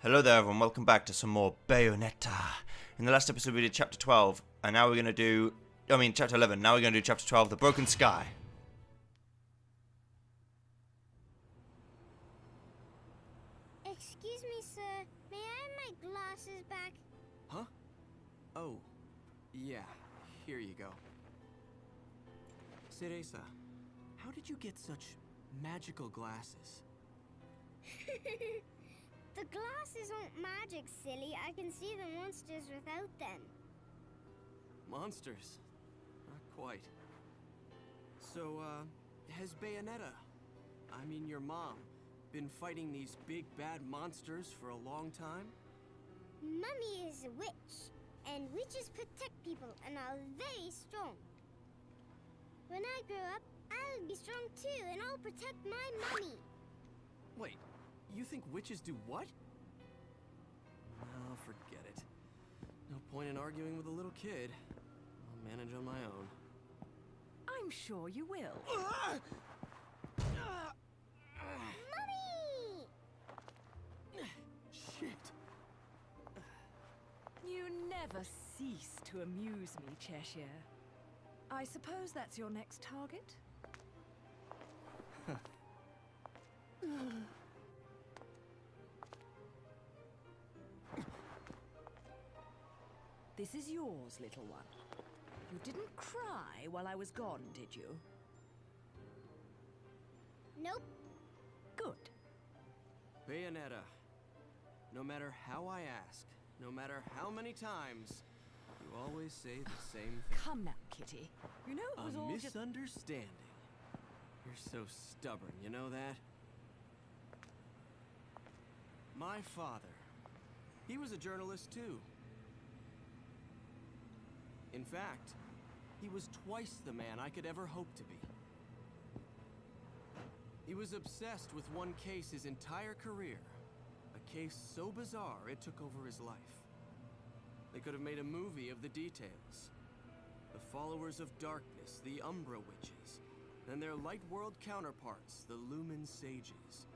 Hello there everyone, welcome back to some more Bayonetta. In the last episode we did chapter 12, and now we're going to do, chapter 11, now we're going to do chapter 12, The Broken Sky. Excuse me, sir. May I have my glasses back? Huh? Oh, yeah. Here you go. Cereza, how did you get such magical glasses? The glasses aren't magic, silly. I can see the monsters without them. Monsters? Not quite. So, has Bayonetta, your mom, been fighting these big bad monsters for a long time? Mummy is a witch, and witches protect people and are very strong. When I grow up, I'll be strong too, and I'll protect my mummy. Wait, you think witches do what? Oh, forget it. No point in arguing with a little kid. I'll manage on my own. I'm sure you will. Mummy! Shit. You never cease to amuse me, Cheshire. I suppose that's your next target? This is yours, little one. You didn't cry while I was gone, did you? Nope. Good. Bayonetta, no matter how I ask, no matter how many times, you always say the same thing. Come now, Kitty. You know it was A all just... misunderstanding. You're so stubborn, you know that? My father, he was a journalist too. In fact, he was twice the man I could ever hope to be. He was obsessed with one case his entire career. A case so bizarre it took over his life. They could have made a movie of the details. The followers of darkness, the Umbra Witches, and their light world counterparts, the Lumen Sages,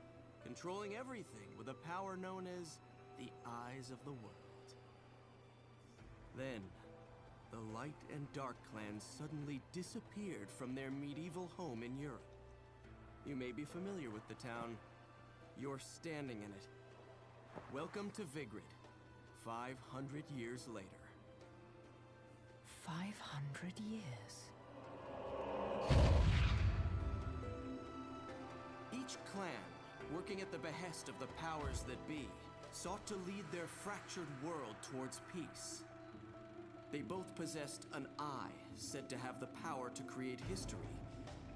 controlling everything with a power known as the Eyes of the World. Then, the Light and Dark clans suddenly disappeared from their medieval home in Europe. You may be familiar with the town. You're standing in it. Welcome to Vigrid, 500 years later. 500 years. Each clan, working at the behest of the powers that be, sought to lead their fractured world towards peace. They both possessed an eye said to have the power to create history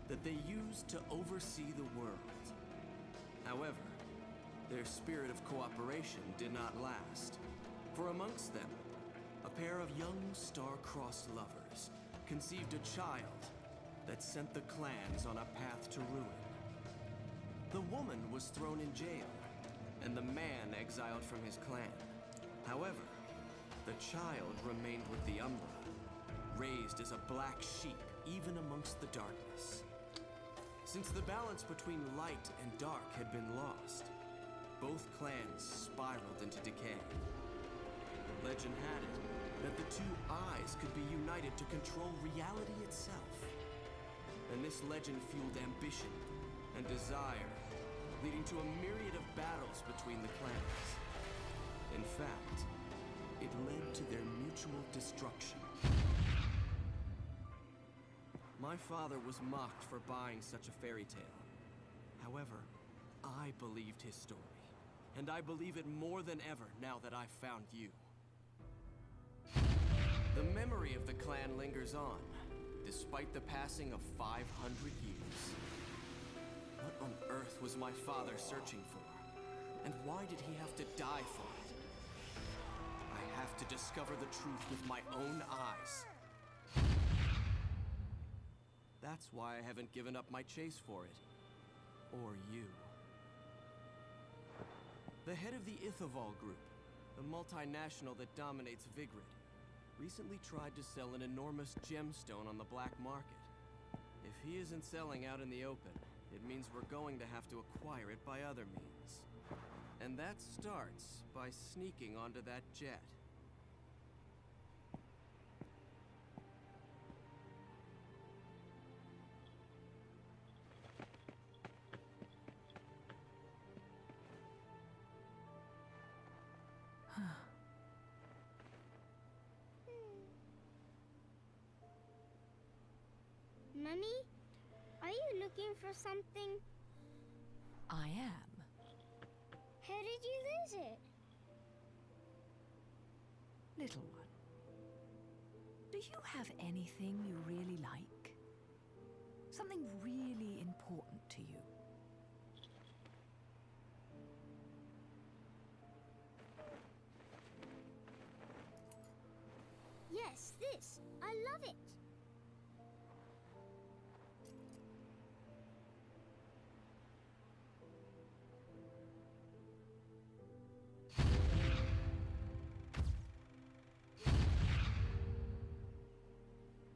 that they used to oversee the world. However, their spirit of cooperation did not last, for amongst them, a pair of young star-crossed lovers conceived a child that sent the clans on a path to ruin. The woman was thrown in jail, and the man exiled from his clan. However, the child remained with the Umbra, raised as a black sheep even amongst the darkness. Since the balance between light and dark had been lost, both clans spiraled into decay. Legend had it that the two eyes could be united to control reality itself. And this legend fueled ambition and desire, leading to a myriad of battles between the clans. In fact, it led to their mutual destruction. My father was mocked for buying such a fairy tale. However, I believed his story, and I believe it more than ever now that I've found you. The memory of the clan lingers on, despite the passing of 500 years. What on earth was my father searching for? And why did he have to die for it? I have to discover the truth with my own eyes. That's why I haven't given up my chase for it. Or you. The head of the Ithaval Group, the multinational that dominates Vigrid, recently tried to sell an enormous gemstone on the black market. If he isn't selling out in the open, it means we're going to have to acquire it by other means. And that starts by sneaking onto that jet. Mummy, are you looking for something? I am. How did you lose it? Little one, do you have anything you really like? Something really important to you? Yes, this. I love it.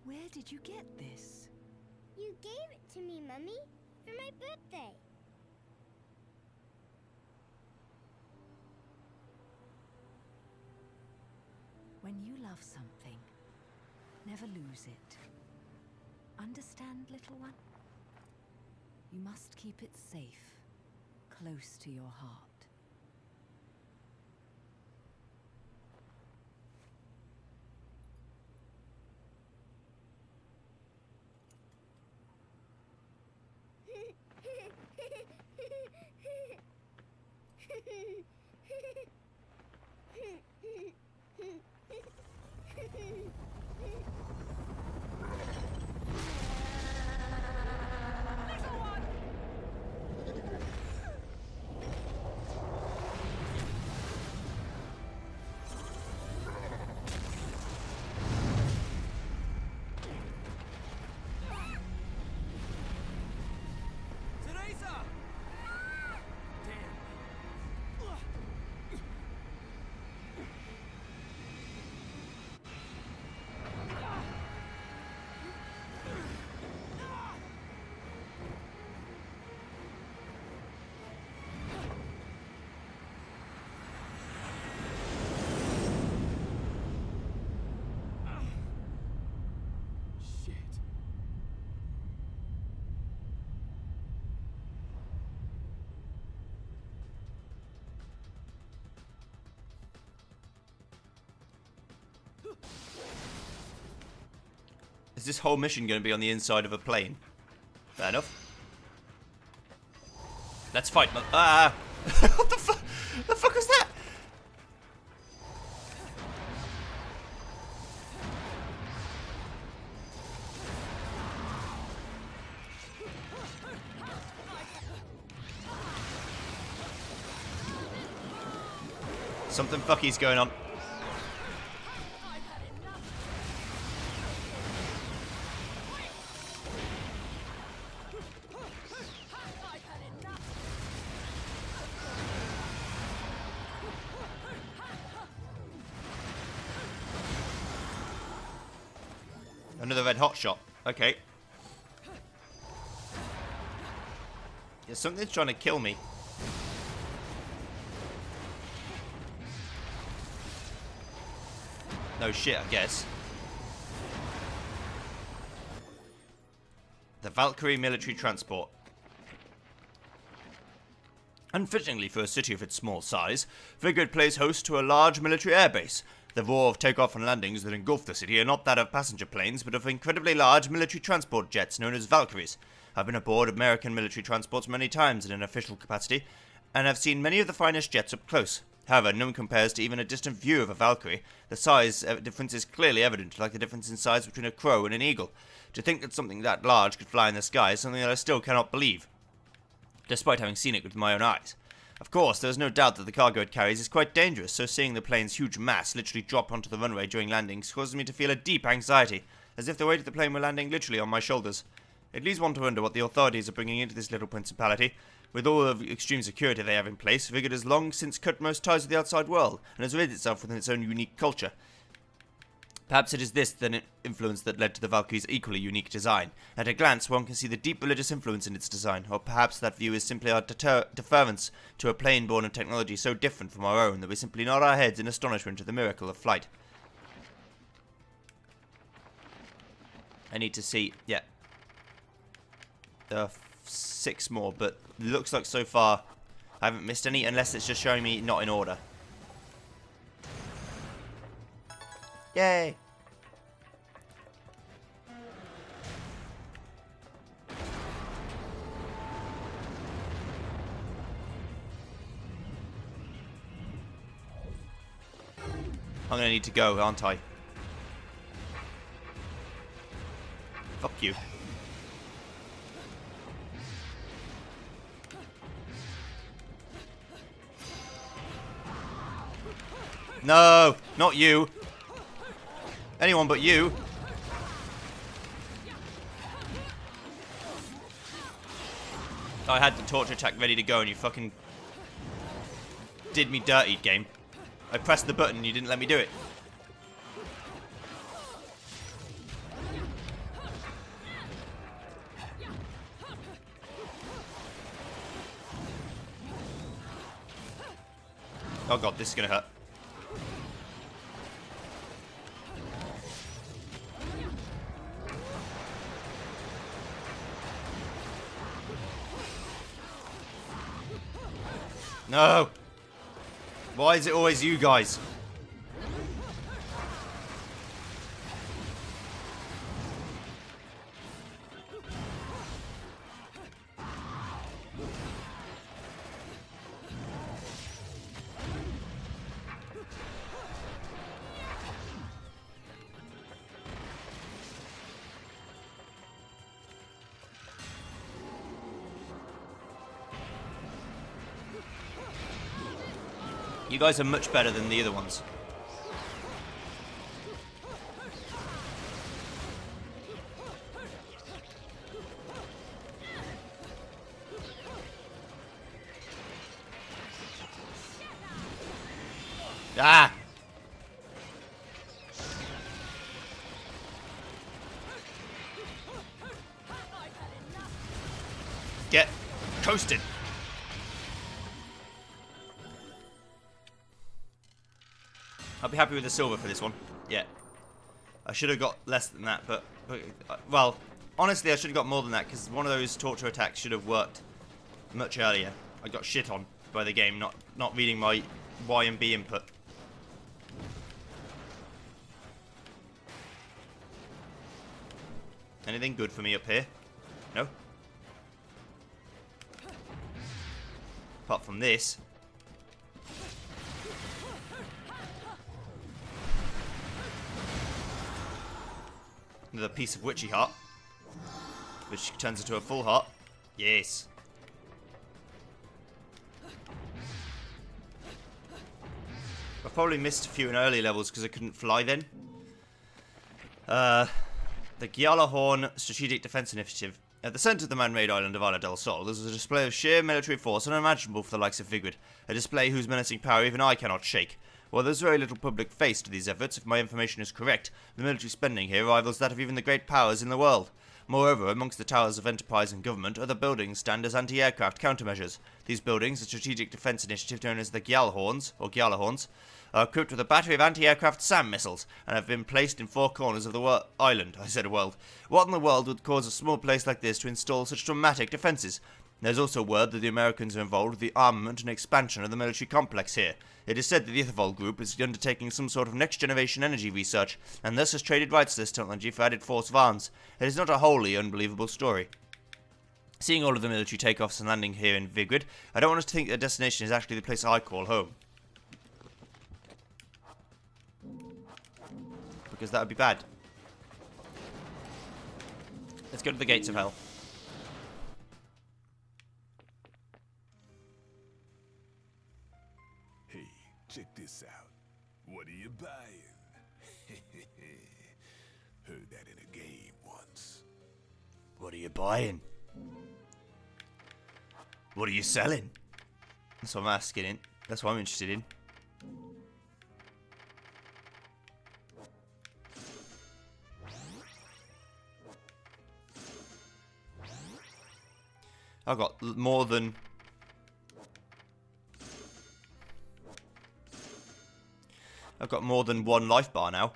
Where did you get this? You gave it to me, Mummy, for my birthday. When you love something, never lose it. Understand, little one? You must keep it safe, close to your heart. Is this whole mission going to be on the inside of a plane? Fair enough. Let's fight. Ah! What the fuck? The fuck was that? Something fucky's going on. Another red hot shot. Okay. Yeah, something's trying to kill me. No shit, I guess. The Valkyrie military transport. Unfittingly for a city of its small size, Vigrid plays host to a large military airbase. The roar of takeoff and landings that engulf the city are not that of passenger planes, but of incredibly large military transport jets known as Valkyries. I've been aboard American military transports many times in an official capacity, and have seen many of the finest jets up close. However, none compares to even a distant view of a Valkyrie. The size difference is clearly evident, like the difference in size between a crow and an eagle. To think that something that large could fly in the sky is something that I still cannot believe, despite having seen it with my own eyes. Of course, there is no doubt that the cargo it carries is quite dangerous, so seeing the plane's huge mass literally drop onto the runway during landings causes me to feel a deep anxiety, as if the weight of the plane were landing literally on my shoulders. It leads one to wonder what the authorities are bringing into this little principality. With all of the extreme security they have in place, Vigrid has long since cut most ties with the outside world, and has rid itself within its own unique culture. Perhaps it is this then influence that led to the Valkyrie's equally unique design. At a glance, one can see the deep religious influence in its design, or perhaps that view is simply our deference to a plane born of technology so different from our own that we simply nod our heads in astonishment at the miracle of flight. I need to see, yeah. There are 6 more, but looks like so far I haven't missed any, unless it's just showing me not in order. Yay! I'm gonna need to go, aren't I? Fuck you. No, not you. Anyone but you. I had the torture attack ready to go and you fucking did me dirty, game. I pressed the button and you didn't let me do it. Oh god, this is gonna hurt. No! Why is it always you guys? You guys are much better than the other ones. Ah! Get coasted. I'll be happy with the silver for this one. Yeah. I should have got less than that, but well, honestly, I should have got more than that, because one of those torture attacks should have worked much earlier. I got shit on by the game, not reading my Y and B input. Anything good for me up here? No? Apart from this. Another piece of witchy heart, which turns into a full heart. Yes. I probably missed a few in early levels because I couldn't fly then. The Gjallarhorn Strategic Defense Initiative. At the centre of the man-made island of Isla del Sol, there's a display of sheer military force unimaginable for the likes of Vigrid, a display whose menacing power even I cannot shake. While there's very little public face to these efforts, if my information is correct, the military spending here rivals that of even the great powers in the world. Moreover, amongst the towers of enterprise and government, other buildings stand as anti-aircraft countermeasures. These buildings, a strategic defence initiative known as the Gjallarhorns, are equipped with a battery of anti-aircraft SAM missiles, and have been placed in 4 corners of the island. I said world. What in the world would cause a small place like this to install such dramatic defences? There's also word that the Americans are involved with the armament and expansion of the military complex here. It is said that the Ithavold Group is undertaking some sort of next-generation energy research, and thus has traded rights to this technology for added force of arms. It is not a wholly unbelievable story. Seeing all of the military takeoffs and landing here in Vigrid, I don't want us to think that destination is actually the place I call home. Because that would be bad. Let's go to the gates of hell. Hey, check this out. What are you buying? Heard that in a game once. What are you buying? What are you selling? That's what I'm asking in. That's what I'm interested in. I've got more than... I've got more than one life bar now.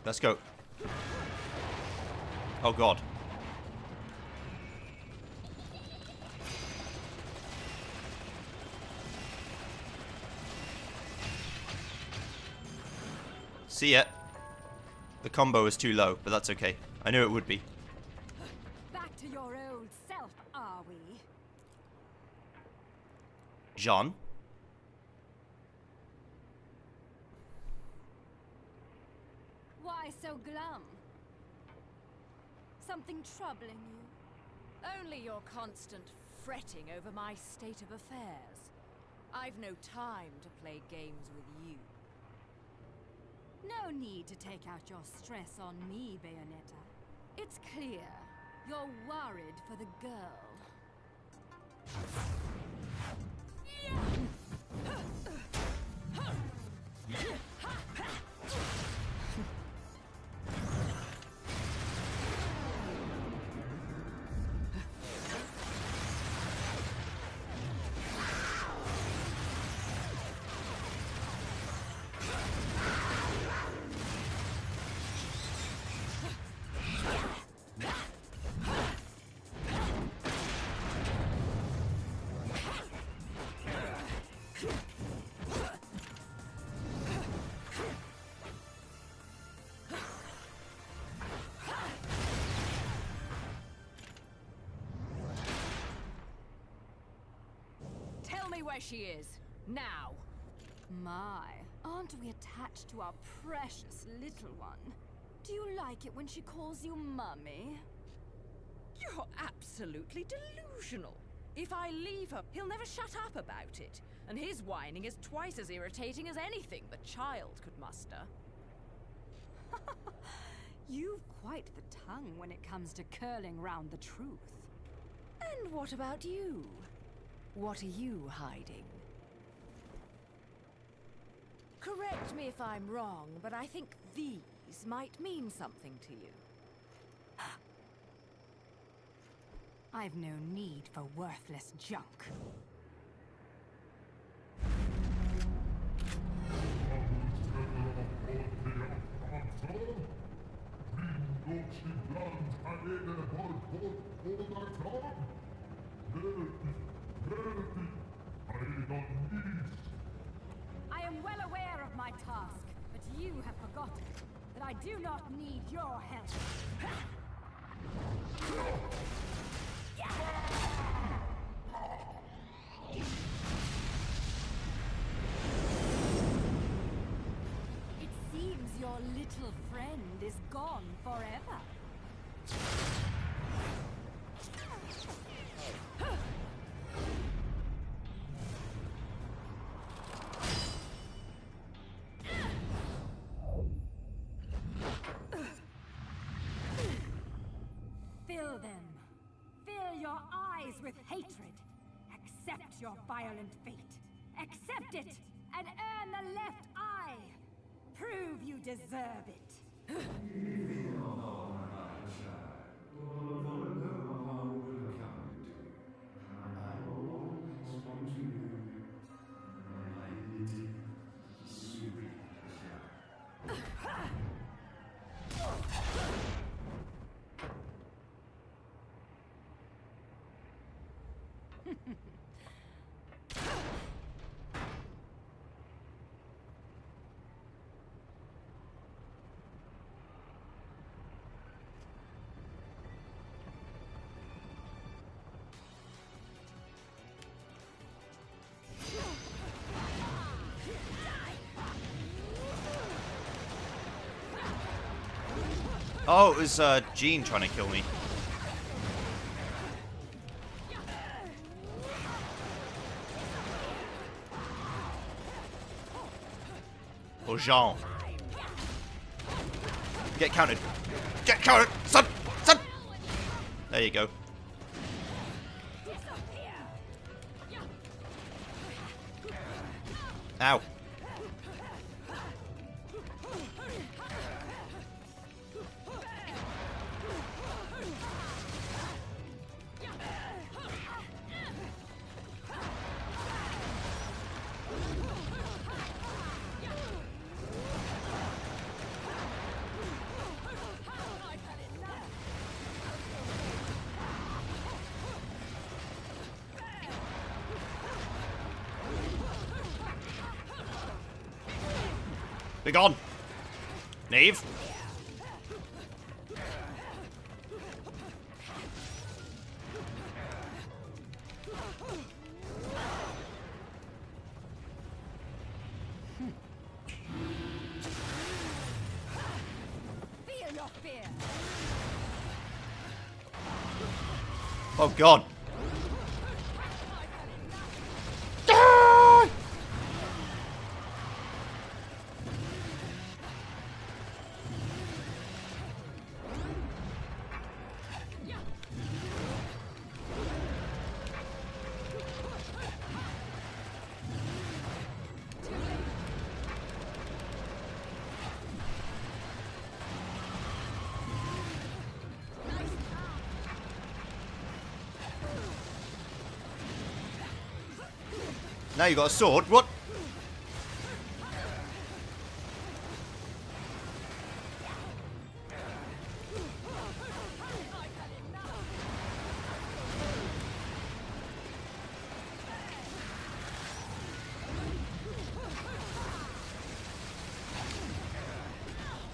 Let's go. Oh god. See ya. The combo is too low, but that's okay. I knew it would be. Back to your old self, are we? Jean? Why so glum? Something troubling you? Only your constant fretting over my state of affairs. I've no time to play games with you. No need to take out your stress on me, Bayonetta. It's clear you're worried for the girl. Tell me where she is, now! My, aren't we attached to our precious little one? Do you like it when she calls you Mummy? You're absolutely delusional. If I leave her, he'll never shut up about it. And his whining is twice as irritating as anything the child could muster. You've quite the tongue when it comes to curling round the truth. And what about you? What are you hiding? Correct me if I'm wrong, but I think these might mean something to you. I've no need for worthless junk. I am well aware of my task, but you have forgotten that I do not need your help. It seems your little friend is gone forever. Fill them. Fill your eyes with hatred. Accept your violent fate. Accept it and earn the left eye. Prove you deserve it. Oh, it was Jean trying to kill me. Or Jean. Get counted. Get counted, son! Son! There you go. Ow. Be gone! Knave! Feel your fear. Oh god! Now you got a sword? What?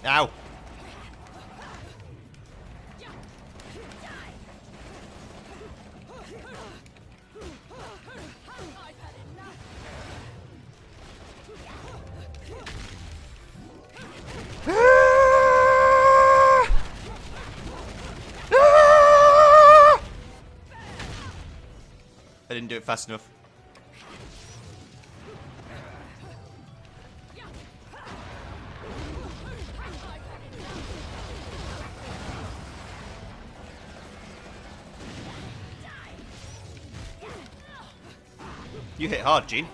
Ow. I didn't do it fast enough. You hit hard, Gene.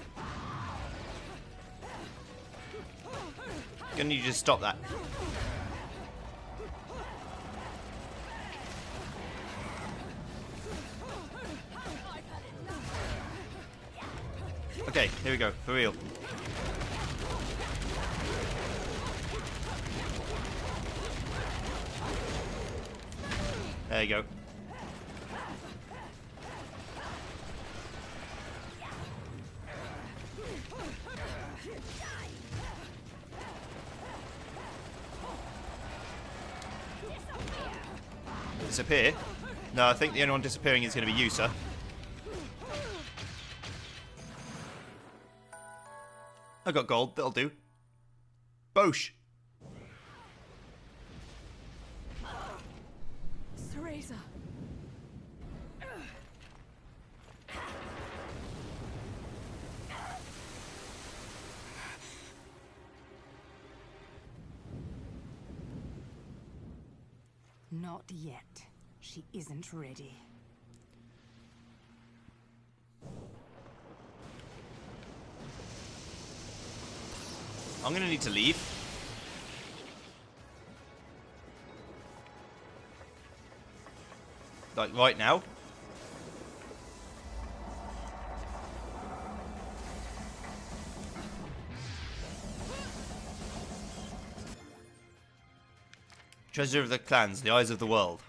Gonna need you to stop that. Okay, here we go, for real. There you go. Disappear? No, I think the only one disappearing is going to be you, sir. I got gold, that'll do. Bosh! Cereza. Not yet. She isn't ready. I'm gonna need to leave. Like, right now. Treasure of the clans, the eyes of the world.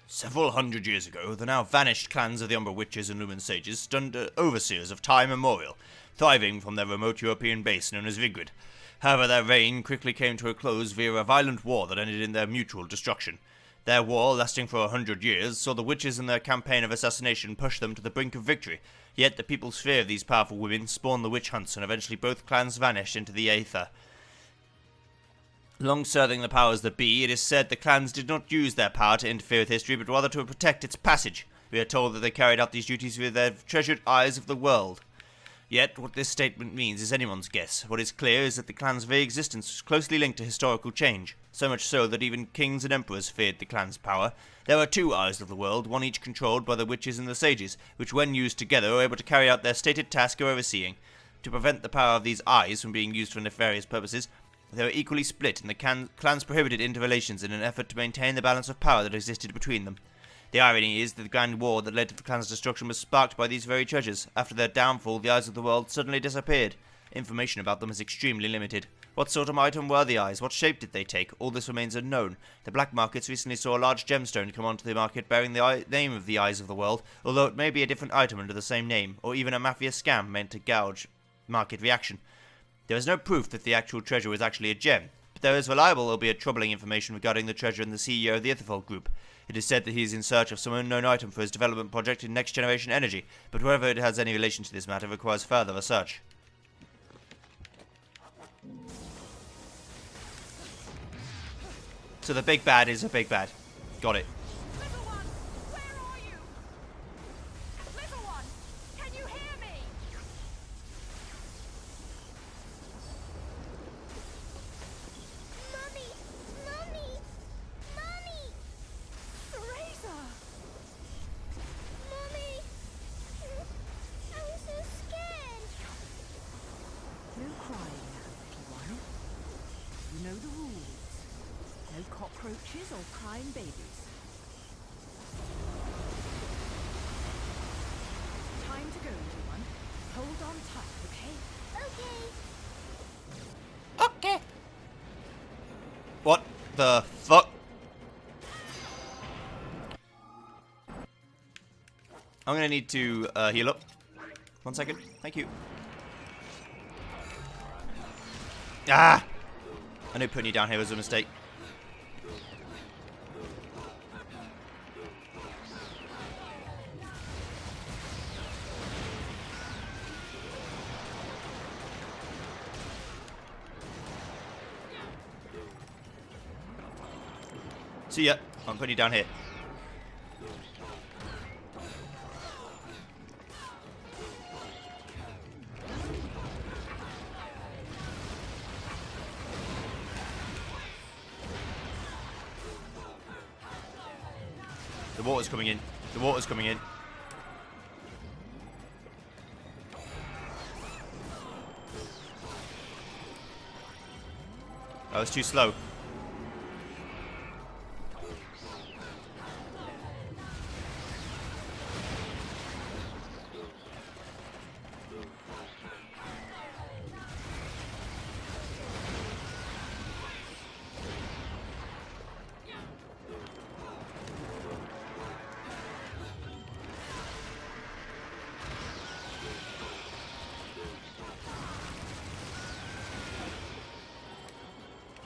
Several hundred years ago, the now vanished clans of the Umbra Witches and Lumen Sages stood overseers of time immemorial, thriving from their remote European base known as Vigrid. However, their reign quickly came to a close via a violent war that ended in their mutual destruction. Their war, lasting for 100 years, saw the witches and their campaign of assassination push them to the brink of victory, yet the people's fear of these powerful women spawned the witch hunts, and eventually both clans vanished into the aether. Long serving the powers that be, it is said the clans did not use their power to interfere with history, but rather to protect its passage. We are told that they carried out these duties with their treasured eyes of the world. Yet, what this statement means is anyone's guess. What is clear is that the clan's very existence was closely linked to historical change, so much so that even kings and emperors feared the clan's power. There are two eyes of the world, one each controlled by the witches and the sages, which when used together are able to carry out their stated task of overseeing. To prevent the power of these eyes from being used for nefarious purposes, they were equally split, and the clans prohibited interrelations in an effort to maintain the balance of power that existed between them. The irony is that the grand war that led to the clan's destruction was sparked by these very treasures. After their downfall, the eyes of the world suddenly disappeared. Information about them is extremely limited. What sort of item were the eyes? What shape did they take? All this remains unknown. The black markets recently saw a large gemstone come onto the market bearing the name of the eyes of the world, although it may be a different item under the same name, or even a mafia scam meant to gouge market reaction. There is no proof that the actual treasure was actually a gem, but there is reliable, albeit troubling information regarding the treasure and the CEO of the Itherfold Group. It is said that he is in search of some unknown item for his development project in next-generation energy, but whether it has any relation to this matter requires further research. So the big bad is a big bad. Got it. Little one, where are you? Little one, can you hear me? Mommy! Mommy! Mommy! Teresa! Mommy! I was so scared. No crying now, little one. You know the rules. No cockroaches or crying babies. Time to go, little one. Hold on tight, okay? Okay. Okay. What the fuck? I'm gonna need to heal up. 1 second. Thank you. Ah! I knew putting you down here was a mistake. See ya. I'm putting you down here. The water's coming in. The water's coming in. That was too slow.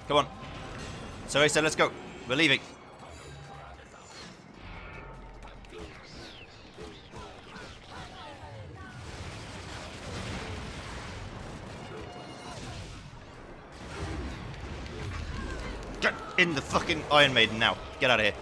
Come on. So I said, let's go. We're leaving. Get in the fucking Iron Maiden now. Get out of here.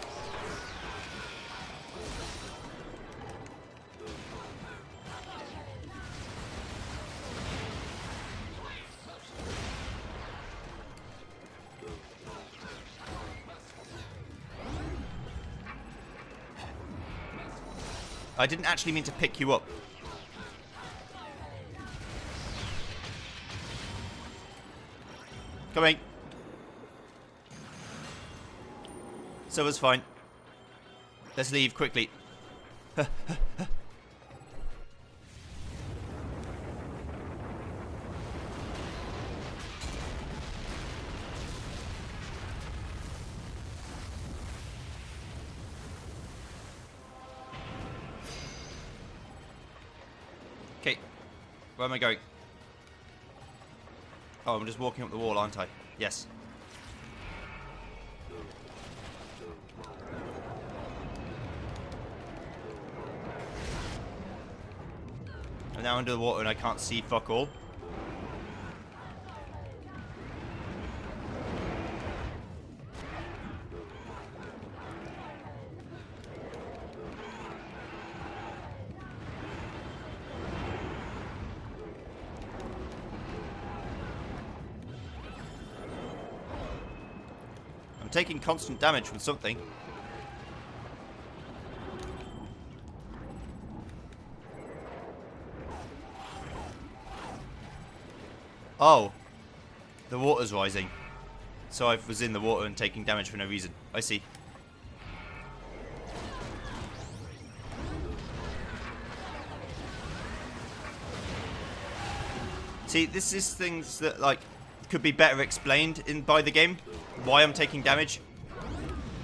I didn't actually mean to pick you up. Coming. So it's fine. Let's leave quickly. Okay, where am I going? Oh, I'm just walking up the wall, aren't I? Yes. I'm now under the water and I can't see fuck all. taking constant damage from something. Oh. The water's rising. So I was in the water and taking damage for no reason. I see. See, this is things that, like, could be better explained by the game. Why I'm taking damage.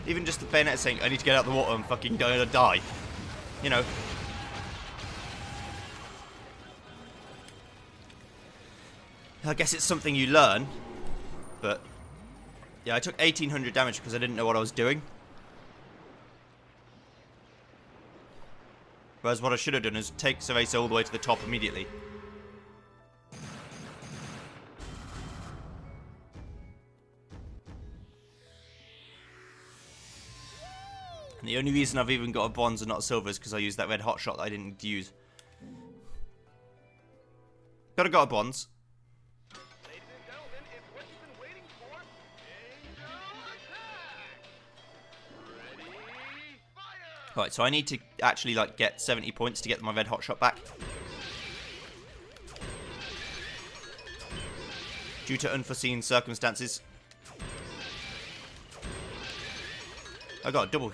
Even just the Bayonetta saying, I need to get out of the water and fucking die. You know. I guess it's something you learn. But, yeah, I took 1800 damage because I didn't know what I was doing. Whereas what I should have done is take Cerveza all the way to the top immediately. And the only reason I've even got a bronze and not a silver is because I used that red hot shot that I didn't use. Got a bronze. Ladies and gentlemen, it's what you've been waiting for. Angel attack! Ready, fire! Right, so I need to actually, like, get 70 points to get my red hot shot back. Due to unforeseen circumstances. I got a double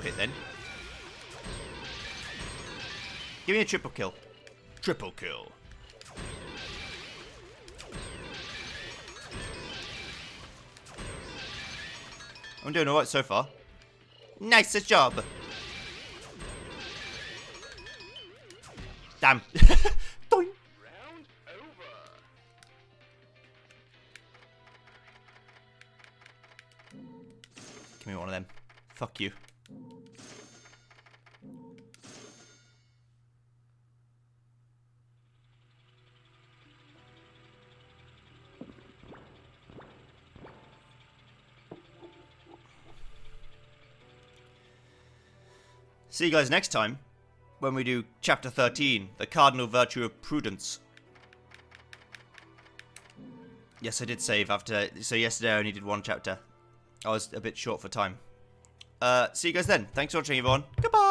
hit then. Give me a triple kill. Triple kill. I'm doing alright so far. Nice job. Damn. Doink. Round over. Give me one of them. Fuck you. See you guys next time when we do chapter 13, the cardinal virtue of prudence. Yes, I did save after, so yesterday I only did one chapter. I was a bit short for time. See you guys then. Thanks for watching, everyone. Goodbye.